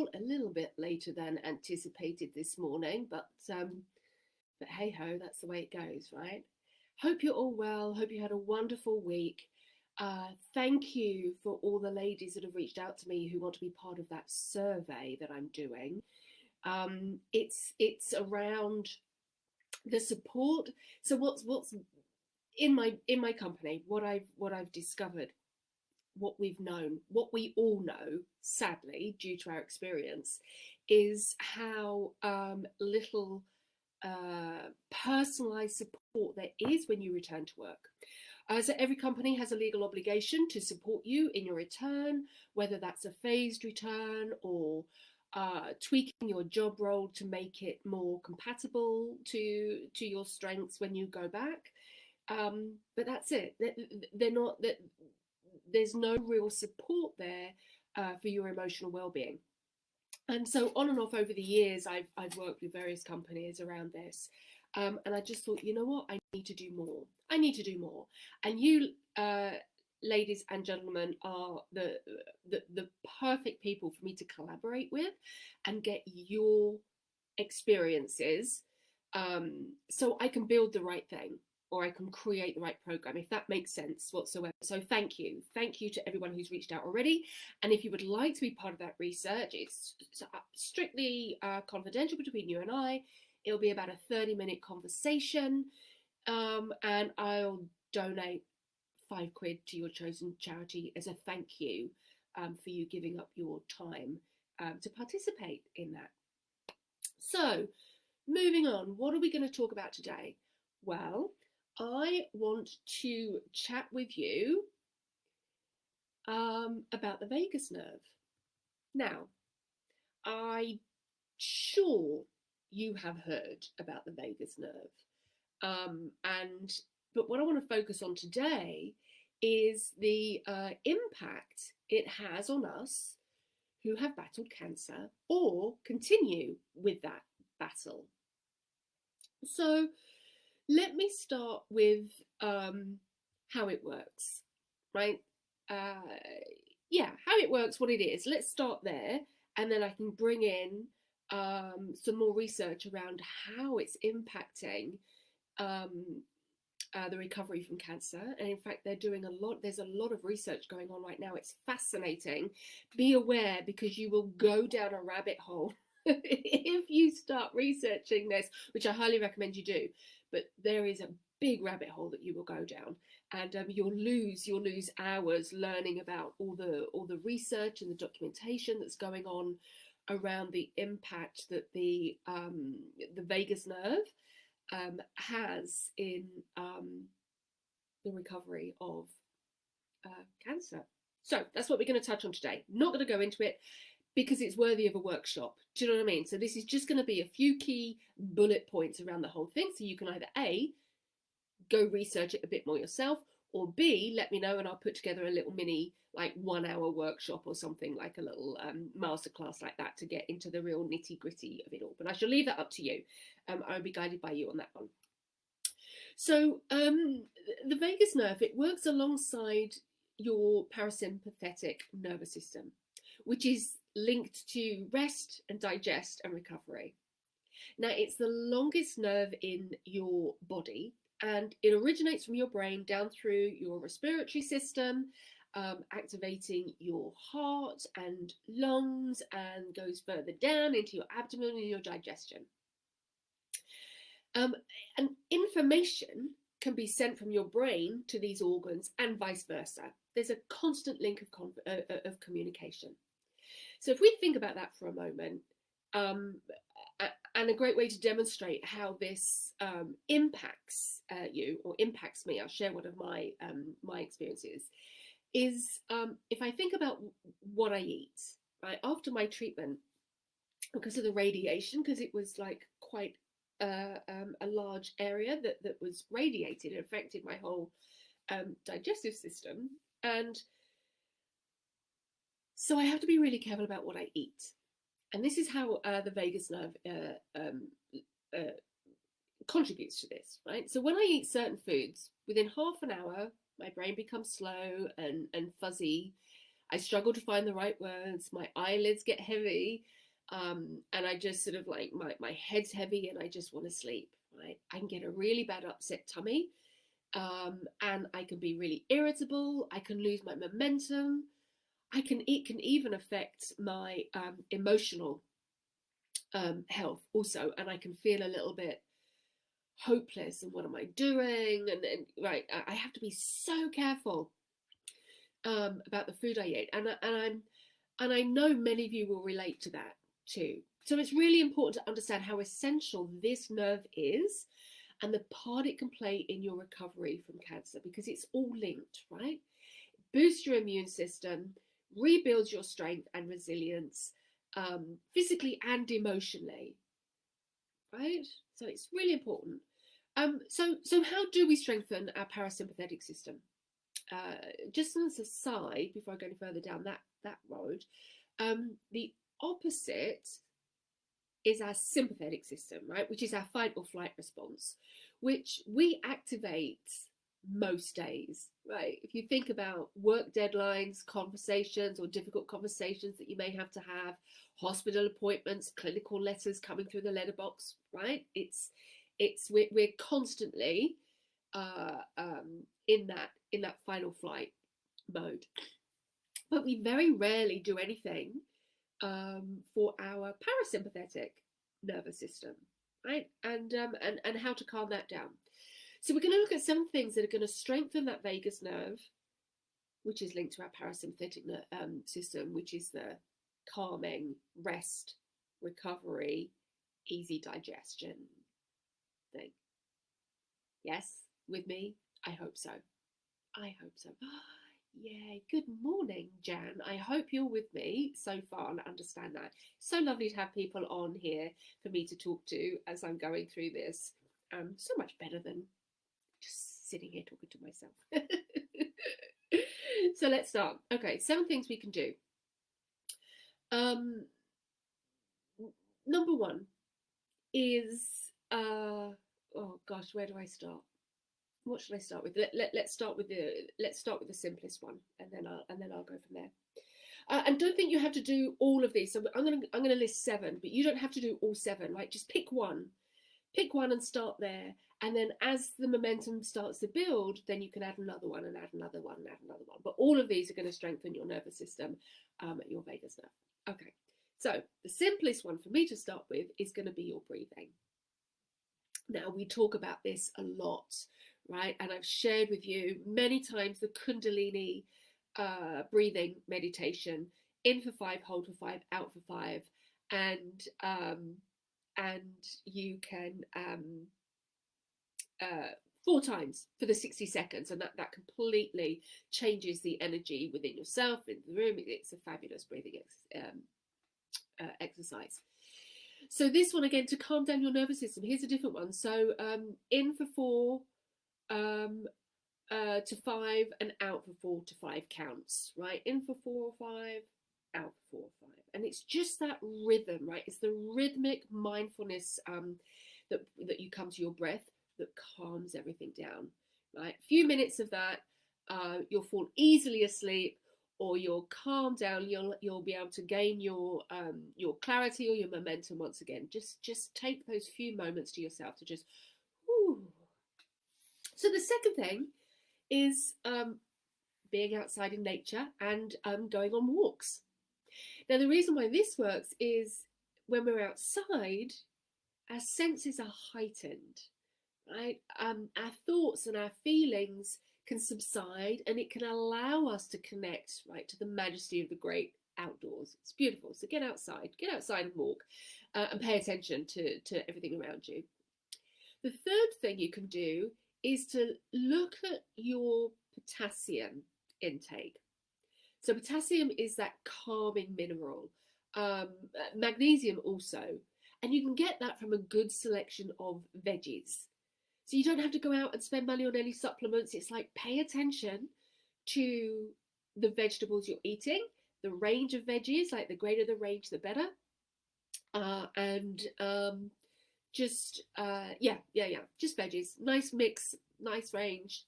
call a little bit later than anticipated this morning, but hey ho, that's the way it goes, right? Hope you're all well. Hope you had a wonderful week. Thank you for all the ladies that have reached out to me who want to be part of that survey that I'm doing. It's around the support. So what's in my company? What I've discovered, what we've known, what we all know, sadly, due to our experience, is how little personalized support there is when you return to work. So every company has a legal obligation to support you in your return, whether that's a phased return or tweaking your job role to make it more compatible to your strengths when you go back. But that's it. They're not that. There's no real support there for your emotional well-being. And so on and off over the years, I've worked with various companies around this. And I just thought, you know what, I need to do more. I need to do more. And you, ladies and gentlemen, are the perfect people for me to collaborate with and get your experiences, so I can build the right thing, or I can create the right program, if that makes sense whatsoever. So thank you. Thank you to everyone who's reached out already. And if you would like to be part of that research, it's strictly confidential between you and I. It'll be about a 30-minute conversation, and I'll donate £5 to your chosen charity as a thank you for you giving up your time to participate in that. So moving on, what are we going to talk about today? Well, I want to chat with you about the vagus nerve. Now, I'm sure you have heard about the vagus nerve, but what I want to focus on today is the impact it has on us who have battled cancer or continue with that battle. So let me start with how it works, right? How it works, what it is. Let's start there, and then I can bring in some more research around how it's impacting the recovery from cancer. And in fact, they're doing there's a lot of research going on right now. It's fascinating. Be aware, because you will go down a rabbit hole if you start researching this, which I highly recommend you do. But there is a big rabbit hole that you will go down, and you'll lose hours learning about all the research and the documentation that's going on around the impact that the vagus nerve has in the recovery of cancer. So that's what we're going to touch on today. Not going to go into it because it's worthy of a workshop. Do you know what I mean? So this is just going to be a few key bullet points around the whole thing, so you can either A, go research it a bit more yourself, or B, let me know and I'll put together a little mini 1 hour workshop or something, like a little masterclass like that, to get into the real nitty gritty of it all. But I shall leave that up to you. I'll be guided by you on that one. So the vagus nerve, it works alongside your parasympathetic nervous system, which is linked to rest and digest and recovery. Now, it's the longest nerve in your body, and it originates from your brain down through your respiratory system, activating your heart and lungs, and goes further down into your abdomen and your digestion. And information can be sent from your brain to these organs and vice versa. There's a constant link of communication. So if we think about that for a moment, and a great way to demonstrate how this impacts you, or impacts me, I'll share one of my experiences, is if I think about what I eat, right, after my treatment, because of the radiation, because it was quite a large area that was radiated. It affected my whole digestive system, and so I have to be really careful about what I eat. And this is how the vagus nerve contributes to this, right? So when I eat certain foods, within half an hour, my brain becomes slow and fuzzy. I struggle to find the right words. My eyelids get heavy. And I just sort of like my head's heavy and I just want to sleep, right? I can get a really bad upset tummy, and I can be really irritable. I can lose my momentum. It can even affect my emotional health also, and I can feel a little bit hopeless. And what am I doing? And right, I have to be so careful about the food I eat, and I know many of you will relate to that too. So it's really important to understand how essential this nerve is and the part it can play in your recovery from cancer, because it's all linked, right? Boosts your immune system, rebuilds your strength and resilience, physically and emotionally, right? So it's really important. So how do we strengthen our parasympathetic system? Just as an aside, before I go any further down that road, the opposite is our sympathetic system, right? Which is our fight or flight response, which we activate most days, right? If you think about work deadlines, conversations or difficult conversations that you may have to have, hospital appointments, clinical letters coming through the letterbox, right? We're constantly in that fight or flight mode, but we very rarely do anything for our parasympathetic nervous system, right? And how to calm that down. So we're going to look at some things that are going to strengthen that vagus nerve, which is linked to our parasympathetic system, which is the calming, rest, recovery, easy digestion thing. Yes, with me? I hope so. I hope so. Yeah, good morning, Jan. I hope you're with me so far and understand that. So lovely to have people on here for me to talk to as I'm going through this. So much better than just sitting here talking to myself. So let's start. Okay, 7 things we can do. Number 1 is, oh gosh, where do I start? What should I start with? Let's start with the simplest one, and then I'll go from there. And don't think you have to do all of these. So I'm gonna list 7, but you don't have to do all 7. Right? Just pick one and start there. And then as the momentum starts to build, then you can add another one and add another one and add another one. But all of these are going to strengthen your nervous system, your vagus nerve. Okay, so the simplest one for me to start with is going to be your breathing. Now, we talk about this a lot, right? And I've shared with you many times the Kundalini breathing meditation: in for 5, hold for 5, out for 5, and you can 4 times for the 60 seconds, and that completely changes the energy within yourself, in the room. It's a fabulous breathing exercise. So this one, again, to calm down your nervous system, here's a different one. So in for 4 to 5, and out for 4 to 5 counts, right? In for 4 or 5, out for 4 or 5. And it's just that rhythm, right? It's the rhythmic mindfulness that you come to your breath that calms everything down, right? A few minutes of that, you'll fall easily asleep, or you'll calm down. You'll be able to gain your clarity or your momentum once again. Just take those few moments to yourself to just, whew. So the second thing is being outside in nature and going on walks. Now, the reason why this works is when we're outside, our senses are heightened, right? Our thoughts and our feelings can subside, and it can allow us to connect, right, to the majesty of the great outdoors. It's beautiful. So get outside and walk, and pay attention to everything around you. The third thing you can do is to look at your potassium intake. So potassium is that calming mineral. Magnesium also. And you can get that from a good selection of veggies. So you don't have to go out and spend money on any supplements. It's like, pay attention to the vegetables you're eating, the range of veggies, like the greater the range, the better. Just veggies. Nice mix, nice range.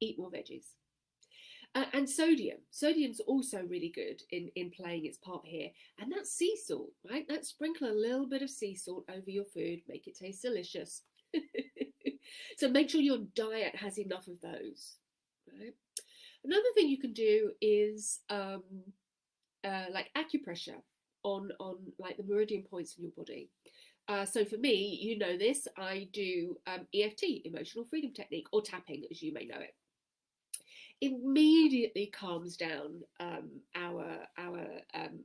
Eat more veggies. And sodium. Sodium's also really good in playing its part here. And that's sea salt, right? Let's sprinkle a little bit of sea salt over your food, make it taste delicious. So make sure your diet has enough of those. Right? Another thing you can do is like acupressure on like the meridian points in your body. So for me, you know this, I do EFT, emotional freedom technique, or tapping, as you may know it. Immediately calms down our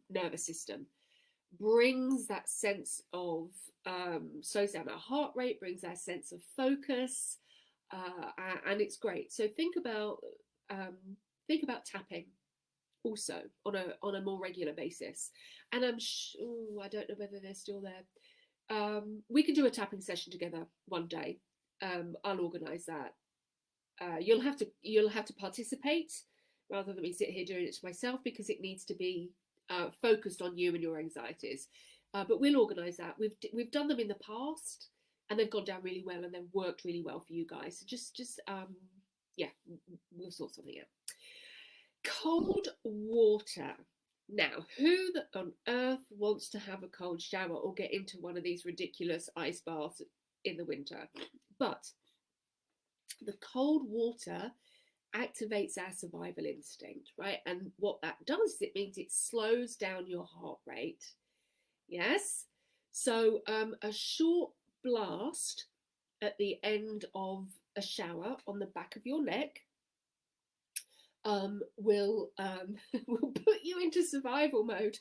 nervous system, brings that sense of slows down our heart rate, brings that sense of focus, and it's great. So um, think about tapping also on a more regular basis. And I don't know whether they're still there. We can do a tapping session together one day. I'll organise that. You'll have to participate rather than me sit here doing it to myself, because it needs to be focused on you and your anxieties. But we'll organise that. We've done them in the past, and they've gone down really well, and they've worked really well for you guys. So just yeah, we'll sort something out. Cold water. Now, who on earth wants to have a cold shower or get into one of these ridiculous ice baths in the winter? But the cold water activates our survival instinct, right? And what that does is it means it slows down your heart rate. Yes. So a short blast at the end of a shower on the back of your neck will will put you into survival mode.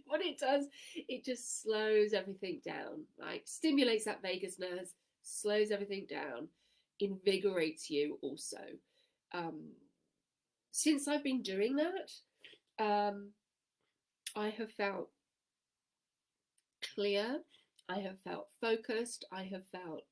What it does, it just slows everything down, right? Stimulates that vagus nerve, slows everything down, invigorates you also. Since I've been doing that, I have felt clear, I have felt focused, I have felt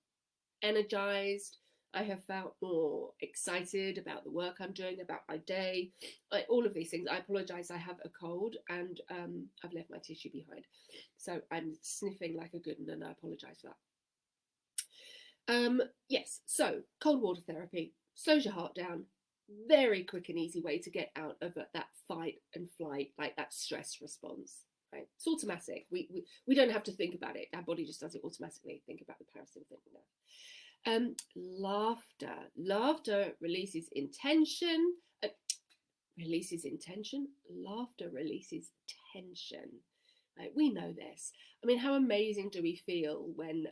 energized, I have felt more excited about the work I'm doing, about my day, like all of these things. I apologize, I have a cold, and I've left my tissue behind. So I'm sniffing like a good one, and I apologize for that. Yes, so cold water therapy slows your heart down. Very quick and easy way to get out of that fight and flight, like that stress response. Right? It's automatic. We don't have to think about it. Our body just does it automatically. Think about the parasympathetic nerve. Laughter releases intention. Releases intention. Laughter releases tension. Right? We know this. I mean, how amazing do we feel when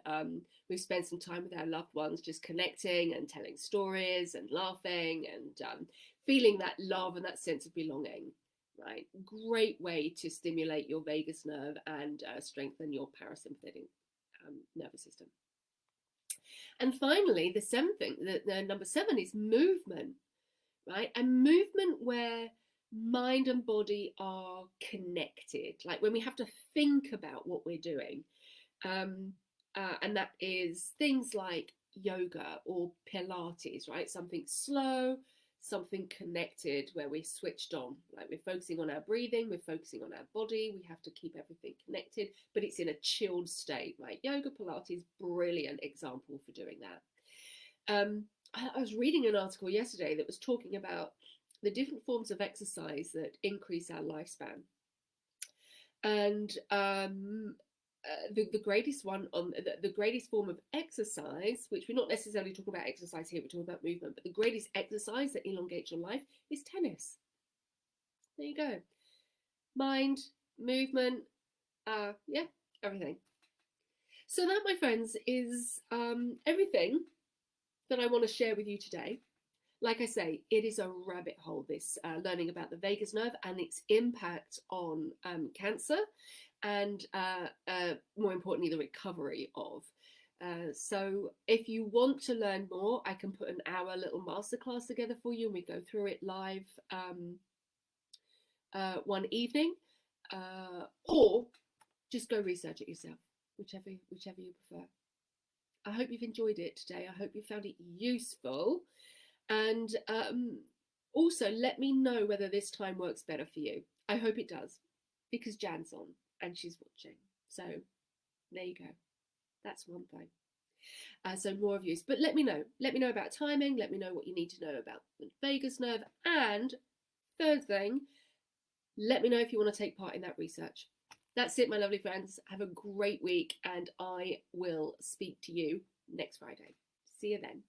we've spent some time with our loved ones, just connecting and telling stories and laughing and feeling that love and that sense of belonging. Right? Great way to stimulate your vagus nerve and strengthen your parasympathetic nervous system. And finally, the seventh thing, the number 7 is movement, right? And movement where mind and body are connected, like when we have to think about what we're doing. And that is things like yoga or Pilates, right? Something slow, something connected where we're switched on, like we're focusing on our breathing, we're focusing on our body, we have to keep everything connected, but it's in a chilled state, right? Yoga, Pilates, brilliant example for doing that. I was reading an article yesterday that was talking about the different forms of exercise that increase our lifespan. And the greatest one on the greatest form of exercise, which we're not necessarily talking about exercise here, we're talking about movement, but the greatest exercise that elongates your life is tennis. There you go. Mind, movement, yeah, everything. So that, my friends, is everything that I want to share with you today. Like I say, it is a rabbit hole, this learning about the vagus nerve and its impact on cancer, and more importantly, the recovery of. So if you want to learn more, I can put an hour little masterclass together for you, and we go through it live one evening, or just go research it yourself, whichever you prefer. I hope you've enjoyed it today. I hope you found it useful. And also let me know whether this time works better for you. I hope it does, because Jan's on and she's watching. So there you go. That's one thing. So more reviews. But let me know. Let me know about timing. Let me know what you need to know about the vagus nerve. And third thing, let me know if you want to take part in that research. That's it, my lovely friends. Have a great week, and I will speak to you next Friday. See you then.